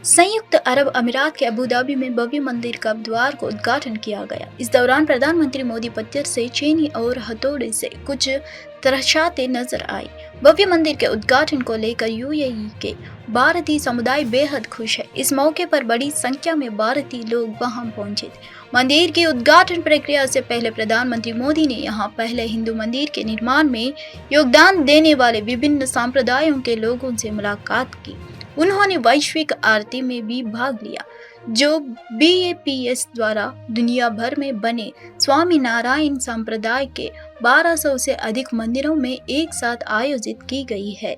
संयुक्त अरब अमीरात के अबू धाबी में भव्य मंदिर का बुधवार को उद्घाटन किया गया। इस दौरान प्रधानमंत्री मोदी पत्थर से चीनी और हथौड़े से कुछ तराशाते नजर आई। भव्य मंदिर के उद्घाटन को लेकर यूएई के भारतीय समुदाय बेहद खुश है। इस मौके पर बड़ी संख्या में भारतीय लोग वहां पहुंचे थे। मंदिर की उद्घाटन प्रक्रिया से पहले प्रधानमंत्री मोदी ने यहां पहले हिंदू मंदिर के निर्माण में योगदान देने वाले विभिन्न संप्रदायों के लोगों से मुलाकात की। उन्होंने वैश्विक आरती में भी भाग लिया, जो BAPS द्वारा दुनिया भर में बने स्वामी नारायण संप्रदाय के 1200 से अधिक मंदिरों में एक साथ आयोजित की गई है।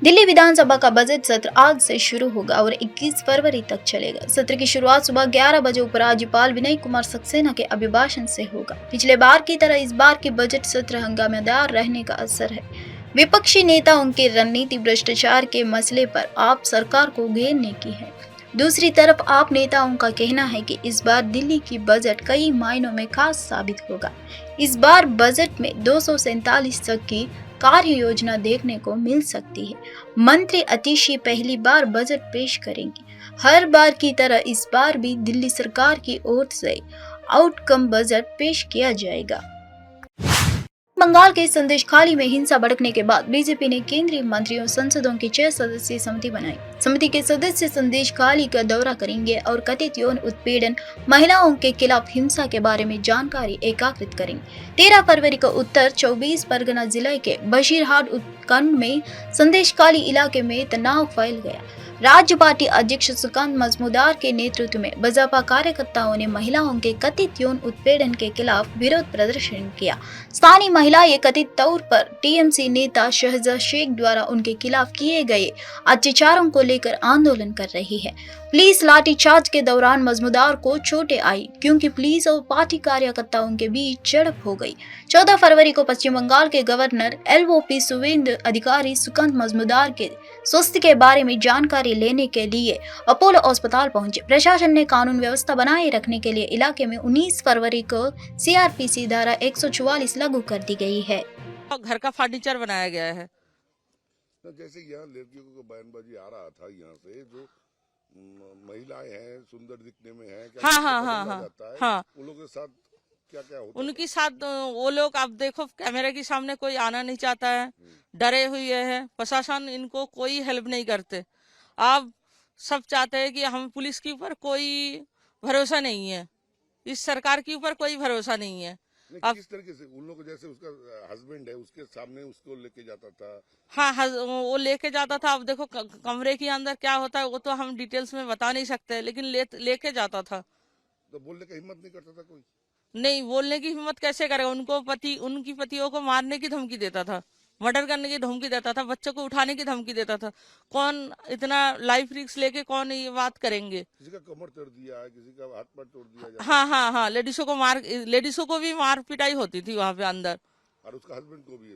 दिल्ली विधानसभा का बजट सत्र आज से शुरू होगा और 21 फरवरी तक चलेगा। सत्र की शुरुआत सुबह 11 बजे उपराज्यपाल विनय कुमार सक्सेना के अभिभाषण से होगा। पिछले बार की तरह इस बार की बजट सत्र हंगामेदार रहने का असर है। विपक्षी नेताओं की रणनीति भ्रष्टाचार के मसले पर आप सरकार को घेरने की है। दूसरी तरफ आप नेताओं का कहना है कि इस बार दिल्ली की बजट कई मायनों में खास साबित होगा। इस बार बजट में 247 तक की कार्य योजना देखने को मिल सकती है। मंत्री अतिशी पहली बार बजट पेश करेंगी। हर बार की तरह इस बार भी दिल्ली सरकार की ओर से आउटकम बजट पेश किया जाएगा। बंगाल के संदेशखाली में हिंसा भड़कने के बाद बीजेपी ने केंद्रीय मंत्रियों संसदों की 6 सदस्यीय समिति बनाई। समिति के सदस्य संदेशखाली का दौरा करेंगे और कथित यौन उत्पीड़न, महिलाओं के खिलाफ हिंसा के बारे में जानकारी एकत्रित करेंगे। 13 फरवरी को उत्तर 24 परगना जिले के बशीरहाट उपखंड में संदेशखाली इलाके में तनाव फैल गया। राज्य पार्टी अध्यक्ष सुकांत मजमूदार के नेतृत्व में भाजपा कार्यकर्ताओं ने महिलाओं के कथित यौन उत्पीड़न के खिलाफ विरोध प्रदर्शन किया। स्थानीय महिलाएं कथित तौर पर TMC नेता शहजाद शेख द्वारा उनके खिलाफ किए गए अत्याचारों को लेकर आंदोलन कर रही है। पुलिस लाठीचार्ज के दौरान मजमूदार को चोटें आई, क्योंकि पुलिस और पार्टी कार्यकर्ताओं के बीच झड़प हो गई। 14 फरवरी को पश्चिम बंगाल के गवर्नर LOP शुभेंदु अधिकारी सुकांत मजमूदार के स्वास्थ्य के बारे में जानकारी लेने के लिए अपोलो अस्पताल पहुंचे। प्रशासन ने कानून व्यवस्था बनाए रखने के लिए इलाके में 19 फरवरी को CRPC धारा 144 लागू कर दी गई है। घर का फर्नीचर बनाया गया है। जैसे यहाँ लड़कियों को बयानबाजी आ रहा था, यहाँ से जो महिलाएं हैं सुंदर दिखने में है, क्या हाँ, उन लोगों के साथ क्या होता है? उनके साथ वो लोग, आप देखो कैमरे के सामने कोई आना नहीं चाहता है, डरे हुए हैं। प्रशासन इनको कोई हेल्प नहीं करते। आप सब चाहते हैं कि हम पुलिस के ऊपर कोई भरोसा नहीं है, इस सरकार के ऊपर कोई भरोसा नहीं है। अब किस तरीके से उन लोग, जैसे उसका हस्बैंड है उसके सामने उसको लेके जाता था। हाँ, वो लेके जाता था। अब देखो कमरे के अंदर क्या होता है वो तो हम डिटेल्स में बता नहीं सकते, लेकिन लेके जाता था। तो बोलने का हिम्मत नहीं करता था कोई? नहीं, बोलने की हिम्मत कैसे करेगा? उनकी पतियों को मारने की धमकी देता था, मर्डर करने की धमकी देता था, बच्चों को उठाने की धमकी देता था। कौन इतना लाइफ रिस्क लेके कौन ये बात करेंगे? किसी का कमर तोड़ दिया है, किसी का हाथ पैर तोड़ दिया। हाँ, लेडीजों को भी मार पिटाई होती थी वहाँ पे अंदर, और उसका हस्बैंड को भी।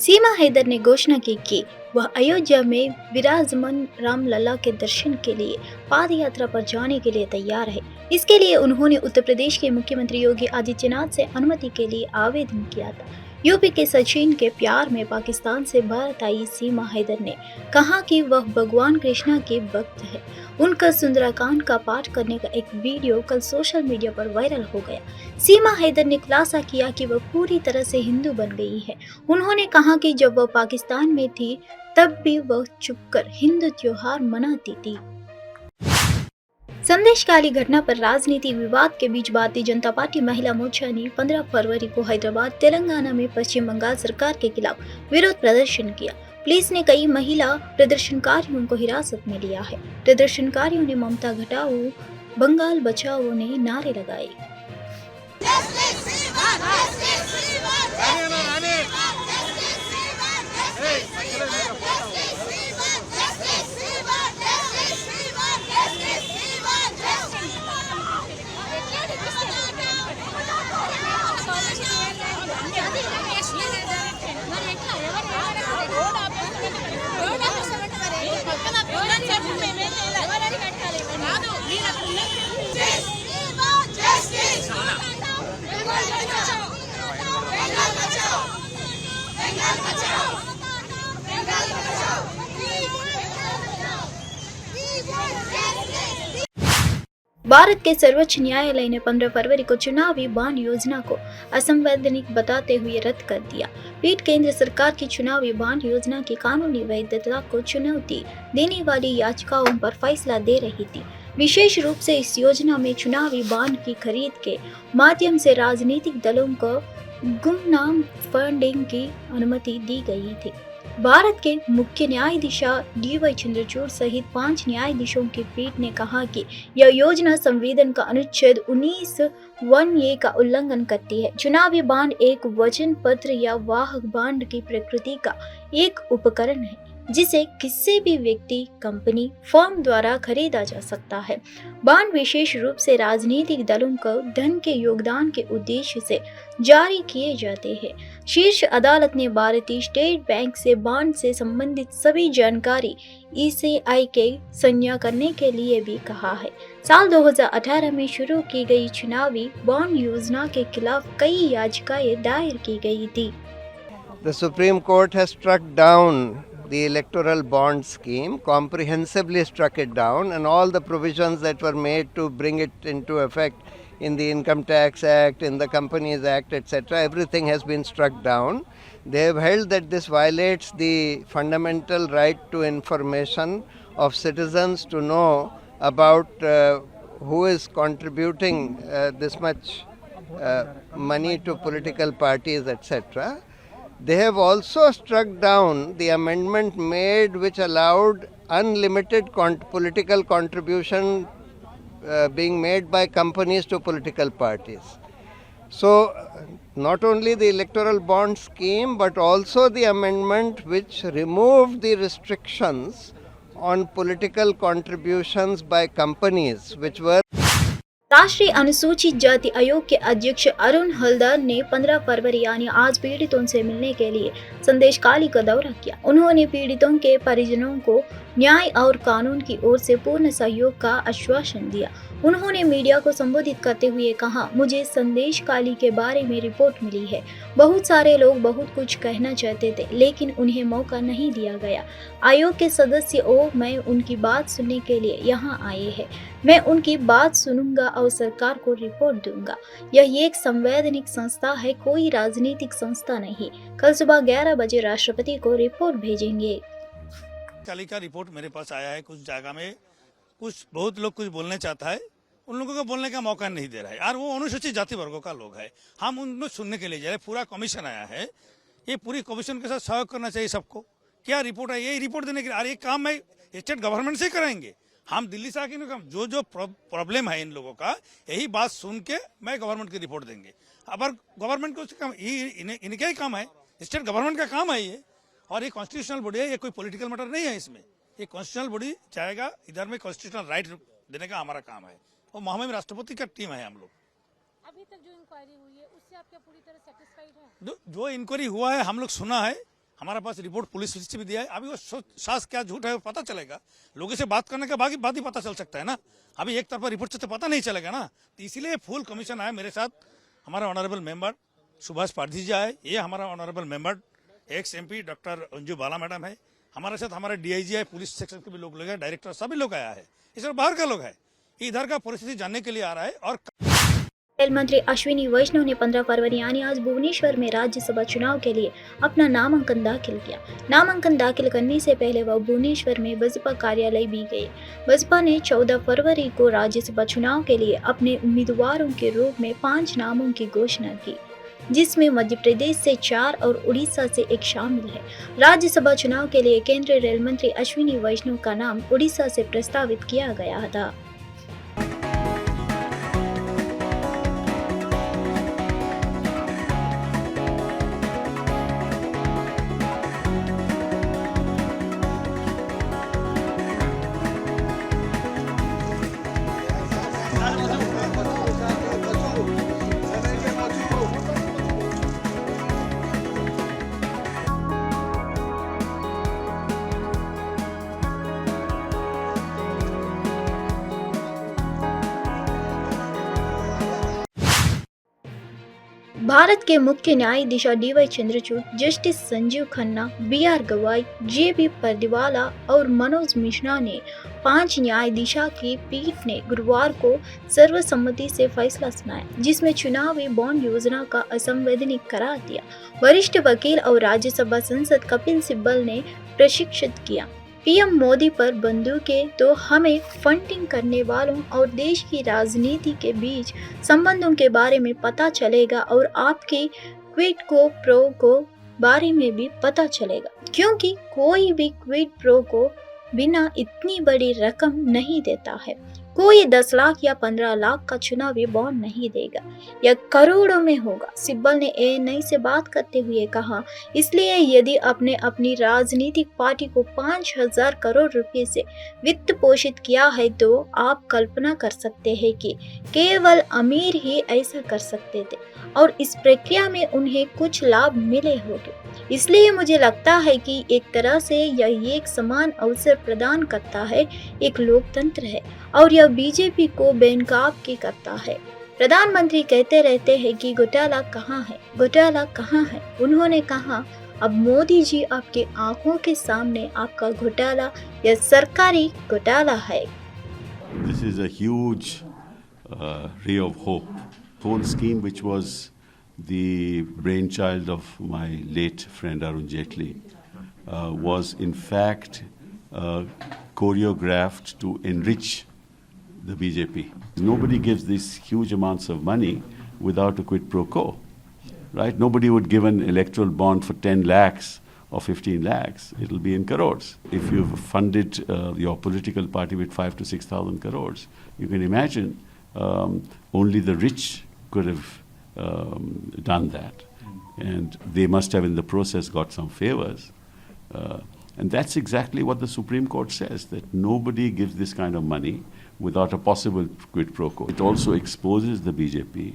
सीमा हैदर ने घोषणा की कि वह अयोध्या में विराजमान रामलला के दर्शन के लिए पाद यात्रा पर जाने के लिए तैयार है। इसके लिए उन्होंने उत्तर प्रदेश के मुख्यमंत्री योगी आदित्यनाथ से अनुमति के लिए आवेदन किया था। यूपी के सचिन के प्यार में पाकिस्तान से भारत आई सीमा हैदर ने कहा कि वह भगवान कृष्णा के भक्त है। उनका सुंदरकांड का पाठ करने का एक वीडियो कल सोशल मीडिया पर वायरल हो गया। सीमा हैदर ने खुलासा किया कि वह पूरी तरह से हिंदू बन गई है। उन्होंने कहा कि जब वह पाकिस्तान में थी तब भी वह चुपकर हिंदू त्योहार मनाती थी। संदेशखाली घटना पर राजनीति विवाद के बीच भारतीय जनता पार्टी महिला मोर्चा ने 15 फरवरी को हैदराबाद, तेलंगाना में पश्चिम बंगाल सरकार के खिलाफ विरोध प्रदर्शन किया। पुलिस ने कई महिला प्रदर्शनकारियों को हिरासत में लिया है। प्रदर्शनकारियों ने ममता घटाओ, बंगाल बचाओ ने नारे लगाए। Justice! भारत के सर्वोच्च न्यायालय ने 15 फरवरी को चुनावी बॉन्ड योजना को असंवैधानिक बताते हुए रद्द कर दिया। पीठ केंद्र सरकार की चुनावी बॉन्ड योजना की कानूनी वैधता को चुनौती देने वाली याचिकाओं पर फैसला दे रही थी। विशेष रूप से इस योजना में चुनावी बॉन्ड की खरीद के माध्यम से राजनीतिक दलों को गुमनाम फंडिंग की अनुमति दी गई थी। भारत के मुख्य न्यायाधीश डी.वाई. चंद्रचूड़ सहित 5 न्यायाधीशों की पीठ ने कहा कि यह योजना संविधान का अनुच्छेद 19(1)(a) का उल्लंघन करती है। चुनावी बॉन्ड एक वचन पत्र या वाहक बॉन्ड की प्रकृति का एक उपकरण है जिसे किसी भी व्यक्ति, कंपनी, फर्म द्वारा खरीदा जा सकता है। बॉन्ड विशेष रूप से राजनीतिक दलों को धन के योगदान के उद्देश्य से जारी किए जाते हैं। शीर्ष अदालत ने भारतीय स्टेट बैंक से बॉन्ड से संबंधित सभी जानकारी ECI के संज्ञा करने के लिए भी कहा है। साल 2018 में शुरू की गई चुनावी बॉन्ड योजना के खिलाफ कई याचिकाएं दायर की गई थी। The Supreme Court has struck down the electoral bond scheme, comprehensively struck it down, and all the provisions that were made to bring it into effect in the Income Tax Act, in the Companies Act, etc., everything has been struck down. They have held that this violates the fundamental right to information of citizens to know about who is contributing this much money to political parties, etc. They have also struck down the amendment made which allowed unlimited political contribution being made by companies to political parties. So, not only the electoral bond scheme but also the amendment which removed the restrictions on political contributions by companies which were राष्ट्रीय अनुसूचित जाति आयोग के अध्यक्ष अरुण हल्दर ने 15 फरवरी यानी आज पीड़ितों से मिलने के लिए संदेश खाली का दौरा किया। उन्होंने पीड़ितों के परिजनों को न्याय और कानून की ओर से पूर्ण सहयोग का आश्वासन दिया। उन्होंने मीडिया को संबोधित करते हुए कहा, मुझे संदेश खाली के बारे में रिपोर्ट मिली है। बहुत सारे लोग बहुत कुछ कहना चाहते थे लेकिन उन्हें मौका नहीं दिया गया। आयोग के सदस्य और मैं उनकी बात सुनने के लिए यहाँ आए हैं। मैं उनकी बात सुनूंगा और सरकार को रिपोर्ट दूंगा। यह एक संवैधानिक संस्था है, कोई राजनीतिक संस्था नहीं। कल सुबह 11 बजे राष्ट्रपति को रिपोर्ट भेजेंगे। खाली का रिपोर्ट मेरे पास आया है। कुछ जगह में बहुत लोग कुछ बोलने चाहता है, उन लोगों को बोलने का मौका नहीं दे रहा है और वो अनुसूचित जाति वर्गों का लोग है। हम उनको सुनने के लिए जा रहे। पूरा कमीशन आया है, ये पूरी कमीशन के साथ सहयोग करना चाहिए सबको। क्या रिपोर्ट है, ये रिपोर्ट देने के लिए, और ये काम है स्टेट गवर्नमेंट से कराएंगे। हम दिल्ली से आके जो जो प्रॉब्लम है इन लोगों का, यही बात सुन के मैं गवर्नमेंट की रिपोर्ट देंगे। अब गवर्नमेंट को इनका ही काम है, स्टेट गवर्नमेंट का काम है ये, और ये कॉन्स्टिट्यूशनल बॉडी है, ये कोई पॉलिटिकल मैटर नहीं है। इसमें ये कॉन्स्टिट्यूशनल बॉडी जाएगा, इधर में कॉन्स्टिट्यूशनल राइट देने का हमारा काम है, और महामहिम राष्ट्रपति का टीम है हम लोग। अभी तक जो इंक्वायरी हुई है उससे आप क्या पूरी तरह सेटिस्फाइड हैं? जो इंक्वायरी हुआ है हम लोग सुना है, हमारे पास रिपोर्ट पुलिस से भी दिया है। अभी वो सास क्या झूठ है वो पता चलेगा, लोगों से बात करने के बाद ही पता चल सकता है ना। अभी एक तरफा रिपोर्ट से तो पता नहीं चलेगा ना। तो इसीलिए फुल कमीशन आया। मेरे साथ हमारा ऑनरेबल मेंबर सुभाष पारधी जी आए, ये हमारा honourable member ex MP doctor Anju Bala madam है, हमारे साथ हमारे DIG है, पुलिस सेक्शन के भी लोग हैं, डायरेक्टर सभी लोग आया है। इस बाहर का लोग है, इधर का परिस्थिति जानने के लिए आ रहा है। और रेल मंत्री अश्विनी वैष्णव ने 15 फरवरी यानी आज भुवनेश्वर में राज्यसभा चुनाव के लिए अपना नामांकन दाखिल किया। नामांकन दाखिल करने से पहले वह भुवनेश्वर में बसपा कार्यालय भी गए। बसपा ने 14 फरवरी को राज्यसभा चुनाव के लिए अपने उम्मीदवारों के रूप में 5 नामों की घोषणा की, जिसमें मध्य प्रदेश से 4 और उड़ीसा से 1 शामिल है। राज्यसभा चुनाव के लिए केंद्रीय रेल मंत्री अश्विनी वैष्णव का नाम उड़ीसा से प्रस्तावित किया गया था। भारत के मुख्य न्यायाधीश DY Chandrachud, justice Sanjeev Khanna, BR गवाई, JB परदिवाला और मनोज मिश्रा ने 5 न्यायाधीशों की पीठ ने गुरुवार को सर्वसम्मति से फैसला सुनाया, जिसमें चुनावी बॉन्ड योजना का असंवैधानिक करार दिया। वरिष्ठ वकील और राज्यसभा सांसद कपिल सिब्बल ने प्रशिक्षित किया। PM मोदी पर बंदूकें तो हमें फंडिंग करने वालों और देश की राजनीति के बीच संबंधों के बारे में पता चलेगा और आपकी क्विड प्रो को बारे में भी पता चलेगा, क्योंकि कोई भी क्विड प्रो को बिना इतनी बड़ी रकम नहीं देता है। कोई 10 लाख या 15 लाख का चुनावी बॉन्ड नहीं देगा, यह करोड़ों में होगा। सिब्बल ने ANI से बात करते हुए कहा, इसलिए यदि आपने अपनी राजनीतिक पार्टी को 5,000 करोड़ रुपए से वित्त पोषित किया है तो आप कल्पना कर सकते हैं कि केवल अमीर ही ऐसा कर सकते थे और इस प्रक्रिया में उन्हें कुछ लाभ मिले होंगे। इसलिए मुझे लगता है कि एक तरह से यह एक समान अवसर प्रदान करता है, एक लोकतंत्र है और यह बीजेपी को बेनकाब की करता है। प्रधानमंत्री कहते रहते हैं कि घोटाला कहाँ है, घोटाला कहाँ है। उन्होंने कहा, अब मोदी जी आपके आंखों के सामने आपका घोटाला या सरकारी घोटाला है। This is a huge ray of hope. The whole scheme, which was the brainchild of my late friend Arun Jaitley, was in fact choreographed to enrich the BJP. Nobody gives these huge amounts of money without a quid pro quo, right? Nobody would give an electoral bond for 10 lakhs or 15 lakhs. It'll be in crores. If you've funded your political party with 5,000 to 6,000 crores, you can imagine only the rich could have done that. And they must have in the process got some favors. And that's exactly what the Supreme Court says, that nobody gives this kind of money without a possible quid pro quo. It also exposes the BJP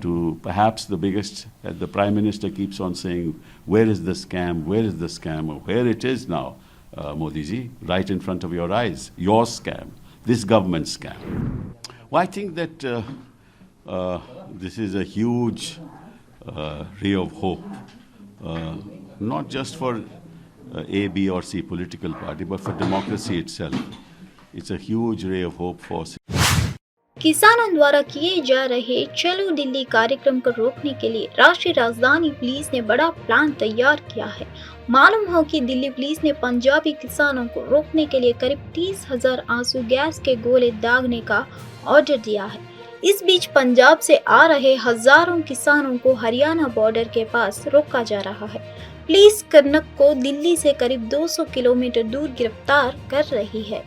to perhaps the biggest, the Prime Minister keeps on saying, where is the scam, where is the scam, or where it is now, Modi ji, right in front of your eyes, your scam, this government scam. Well, I think that this is a huge ray of hope, not just for A, B or C political party, but for democracy itself. It's a huge ray of hope for किसानों द्वारा किए जा रहे चलो दिल्ली कार्यक्रम को रोकने के लिए राष्ट्रीय राजधानी पुलिस ने बड़ा प्लान तैयार किया है। मालूम हो कि दिल्ली पुलिस ने पंजाबी किसानों को रोकने के लिए करीब 30,000 आंसू गैस के गोले दागने का ऑर्डर दिया है। इस बीच पंजाब से आ रहे हजारों किसानों को हरियाणा बॉर्डर के पास रोका जा रहा है। पुलिस कर्नक को दिल्ली से करीब 200 किलोमीटर दूर गिरफ्तार कर रही है।